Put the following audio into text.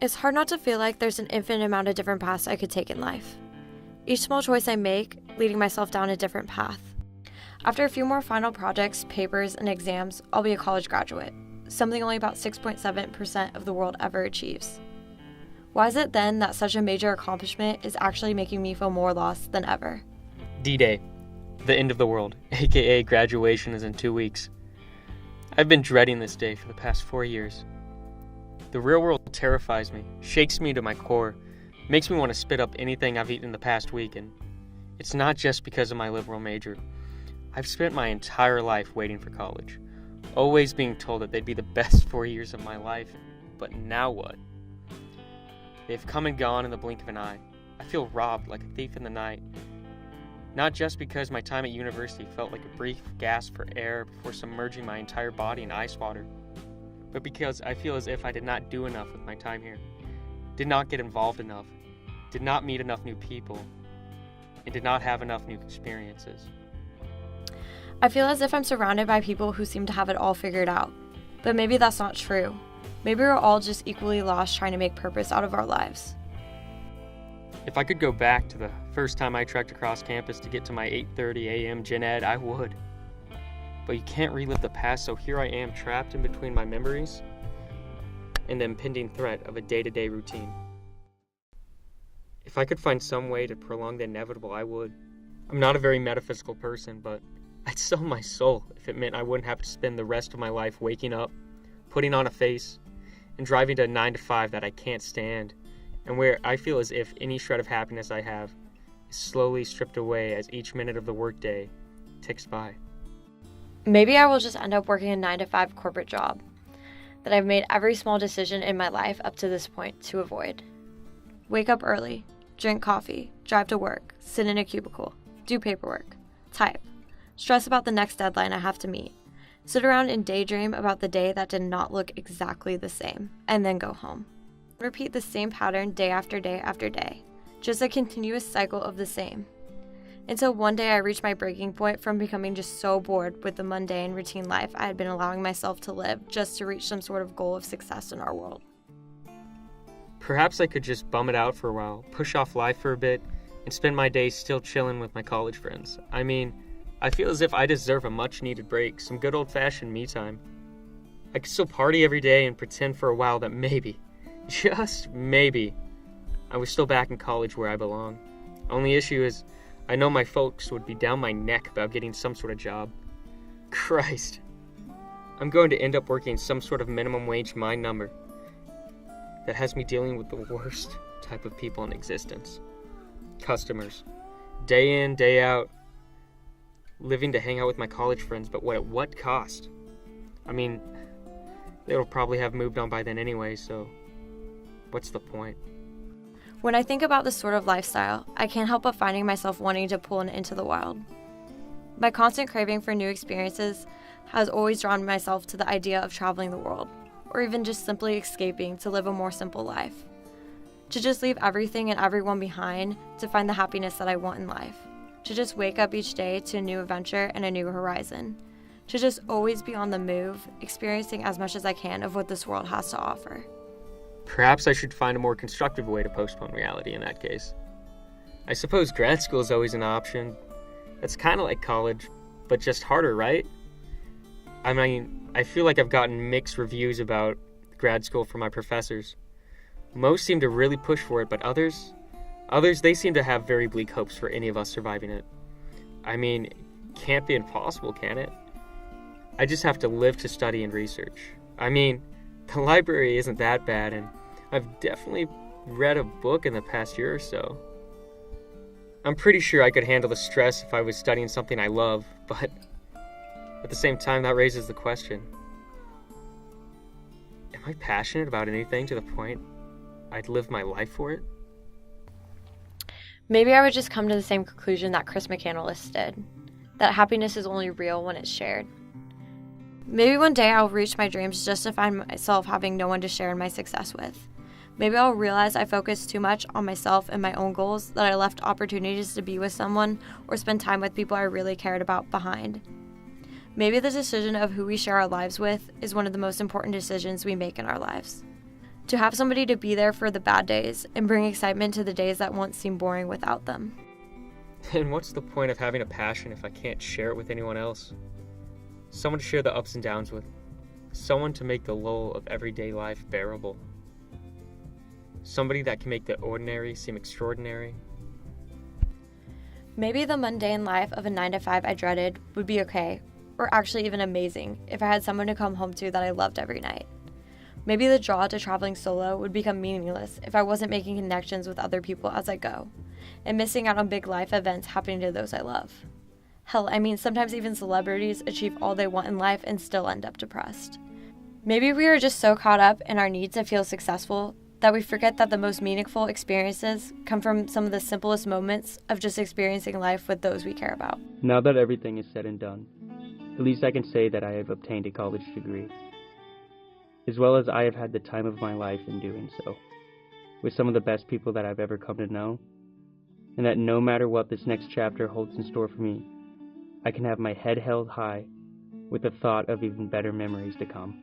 It's hard not to feel like there's an infinite amount of different paths I could take in life. Each small choice I make, leading myself down a different path. After a few more final projects, papers, and exams, I'll be a college graduate, something only about 6.7% of the world ever achieves. Why is it then that such a major accomplishment is actually making me feel more lost than ever? D-Day, the end of the world, aka graduation, is in 2 weeks. I've been dreading this day for the past 4 years. The real world terrifies me, shakes me to my core, makes me want to spit up anything I've eaten the past week, and it's not just because of my liberal major. I've spent my entire life waiting for college, always being told that they'd be the best 4 years of my life, but now what? They've come and gone in the blink of an eye. I feel robbed like a thief in the night. Not just because my time at university felt like a brief gasp for air before submerging my entire body in ice water, but because I feel as if I did not do enough with my time here, did not get involved enough, did not meet enough new people, and did not have enough new experiences. I feel as if I'm surrounded by people who seem to have it all figured out, but maybe that's not true. Maybe we're all just equally lost trying to make purpose out of our lives. If I could go back to the first time I trekked across campus to get to my 8:30 a.m. gen ed, I would. But you can't relive the past, so here I am trapped in between my memories and the impending threat of a day-to-day routine. If I could find some way to prolong the inevitable, I would. I'm not a very metaphysical person, but I'd sell my soul if it meant I wouldn't have to spend the rest of my life waking up, putting on a face, and driving to a 9 to 5 that I can't stand, and where I feel as if any shred of happiness I have is slowly stripped away as each minute of the workday ticks by. Maybe I will just end up working a 9 to 5 corporate job that I've made every small decision in my life up to this point to avoid. Wake up early, drink coffee, drive to work, sit in a cubicle, do paperwork, type, stress about the next deadline I have to meet, sit around and daydream about the day that did not look exactly the same, and then go home. Repeat the same pattern day after day after day, just a continuous cycle of the same. Until one day I reached my breaking point from becoming just so bored with the mundane routine life I had been allowing myself to live just to reach some sort of goal of success in our world. Perhaps I could just bum it out for a while, push off life for a bit, and spend my days still chilling with my college friends. I mean, I feel as if I deserve a much-needed break, some good old-fashioned me time. I could still party every day and pretend for a while that maybe, just maybe, I was still back in college where I belong. Only issue is, I know my folks would be down my neck about getting some sort of job. Christ. I'm going to end up working some sort of minimum wage mind number that has me dealing with the worst type of people in existence. Customers. Day in, day out. Living to hang out with my college friends, but at what cost? I mean, they'll probably have moved on by then anyway, so what's the point? When I think about this sort of lifestyle, I can't help but finding myself wanting to pull into the wild. My constant craving for new experiences has always drawn myself to the idea of traveling the world, or even just simply escaping to live a more simple life. To just leave everything and everyone behind to find the happiness that I want in life. To just wake up each day to a new adventure and a new horizon. To just always be on the move, experiencing as much as I can of what this world has to offer. Perhaps I should find a more constructive way to postpone reality in that case. I suppose grad school is always an option. That's kind of like college, but just harder, right? I mean, I feel like I've gotten mixed reviews about grad school from my professors. Most seem to really push for it, but others, they seem to have very bleak hopes for any of us surviving it. I mean, it can't be impossible, can it? I just have to live to study and research. I mean, the library isn't that bad, and I've definitely read a book in the past year or so. I'm pretty sure I could handle the stress if I was studying something I love, but at the same time, that raises the question, am I passionate about anything to the point I'd live my life for it? Maybe I would just come to the same conclusion that Chris McCandless did, that happiness is only real when it's shared. Maybe one day I'll reach my dreams just to find myself having no one to share in my success with. Maybe I'll realize I focused too much on myself and my own goals that I left opportunities to be with someone or spend time with people I really cared about behind. Maybe the decision of who we share our lives with is one of the most important decisions we make in our lives. To have somebody to be there for the bad days and bring excitement to the days that once seemed boring without them. And what's the point of having a passion if I can't share it with anyone else? Someone to share the ups and downs with. Someone to make the lull of everyday life bearable. Somebody that can make the ordinary seem extraordinary. Maybe the mundane life of a 9-to-5 I dreaded would be okay, or actually even amazing, if I had someone to come home to that I loved every night. Maybe the draw to traveling solo would become meaningless if I wasn't making connections with other people as I go, and missing out on big life events happening to those I love. Hell, I mean, sometimes even celebrities achieve all they want in life and still end up depressed. Maybe we are just so caught up in our need to feel successful that we forget that the most meaningful experiences come from some of the simplest moments of just experiencing life with those we care about. Now that everything is said and done, at least I can say that I have obtained a college degree, as well as I have had the time of my life in doing so, with some of the best people that I've ever come to know, and that no matter what this next chapter holds in store for me, I can have my head held high with the thought of even better memories to come.